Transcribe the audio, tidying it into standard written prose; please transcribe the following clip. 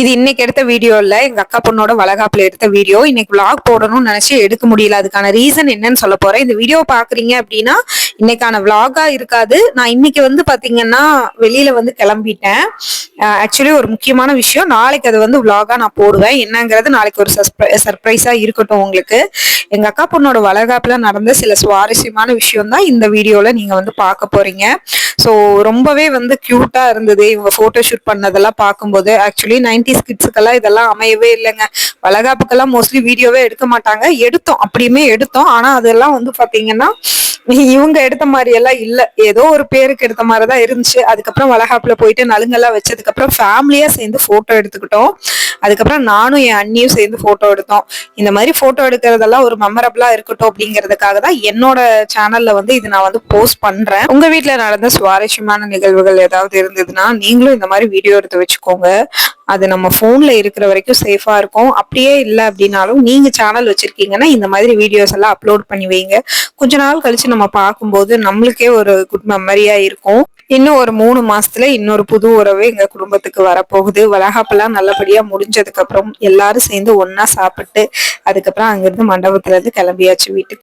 இது இன்னைக்கு எடுத்த வீடியோ இல்ல, எங்க அக்கா பொண்ணோட வளகாப்புல எடுத்த வீடியோ. இன்னைக்கு விளாக் போடணும்னு நினைச்சு எடுக்க முடியல. அதுக்கான ரீசன் என்னன்னு சொல்ல போறேன். இந்த வீடியோ பாக்குறீங்க அப்படின்னா இன்னைக்கான விளாகா இருக்காது. நான் இன்னைக்கு பாத்தீங்கன்னா வெளியில கிளம்பிட்டேன். ஆக்சுவலி ஒரு முக்கியமான விஷயம், நாளைக்கு அது விளாகா நான் போடுவேன். என்னங்கிறது நாளைக்கு ஒரு சர்ப்ரைஸா இருக்கட்டும் உங்களுக்கு. எங்க அக்கா பொண்ணோட வளகாப்புல நடந்த சில சுவாரஸ்யமான விஷயம் தான் இந்த வீடியோல நீங்க பார்க்க போறீங்க. ஸோ ரொம்பவே கியூட்டா இருந்தது இவங்க போட்டோ ஷூட் பண்ணதெல்லாம் பார்க்கும்போது. ஆக்சுவலி 90s கிட்ஸுக்கெல்லாம் இதெல்லாம் அமையவே இல்லைங்க. வளகாப்புக்கெல்லாம் மோஸ்ட்லி வீடியோவே எடுக்க மாட்டாங்க. எடுத்தோம், அப்படியுமே எடுத்தோம். ஆனா அதெல்லாம் பாத்தீங்கன்னா இவங்க எடுத்த மாதிரி எல்லாம் இல்ல. ஏதோ ஒரு பேருக்கு எடுத்த மாதிரிதான் இருந்துச்சு. அதுக்கப்புறம் வளகாப்புல போயிட்டு நலுங்கெல்லாம் வச்சதுக்கு அப்புறம் ஃபேமிலியா சேர்ந்து போட்டோ எடுத்துக்கிட்டோம். அதுக்கப்புறம் நானும் என் அண்ணியும் சேர்ந்து போட்டோ எடுத்தோம். இந்த மாதிரி போட்டோ எடுக்கிறதெல்லாம் ஒரு மெமரபிளா இருக்கட்டும் அப்படிங்கிறதுக்காக தான் என்னோட சேனல்ல இது நான் போஸ்ட் பண்றேன். உங்க வீட்டுல நடந்த சுவாரஸ்யமான நிகழ்வுகள் ஏதாவது இருந்ததுன்னா நீங்களும் இந்த மாதிரி வீடியோ எடுத்து வச்சுக்கோங்க. அது நம்ம போன்ல இருக்கிற வரைக்கும் சேஃபா இருக்கும். அப்படியே இல்லை அப்படின்னாலும் நீங்க சேனல் வச்சிருக்கீங்கன்னா இந்த மாதிரி வீடியோஸ் எல்லாம் அப்லோட் பண்ணி வைங்க. கொஞ்ச நாள் கழிச்சு நம்ம பார்க்கும்போது நம்மளுக்கே ஒரு குட் மெமரியா இருக்கும். இன்னும் ஒரு 3 மாசத்துல இன்னொரு புது உறவு எங்க குடும்பத்துக்கு வரப்போகுது. வளகாப்பெல்லாம் நல்லபடியா முடிஞ்சதுக்கு அப்புறம் எல்லாரும் சேர்ந்து ஒன்னா சாப்பிட்டு அதுக்கப்புறம் அங்கிருந்து மண்டபத்துல இருந்து கிளம்பியாச்சு வீட்டுக்கு.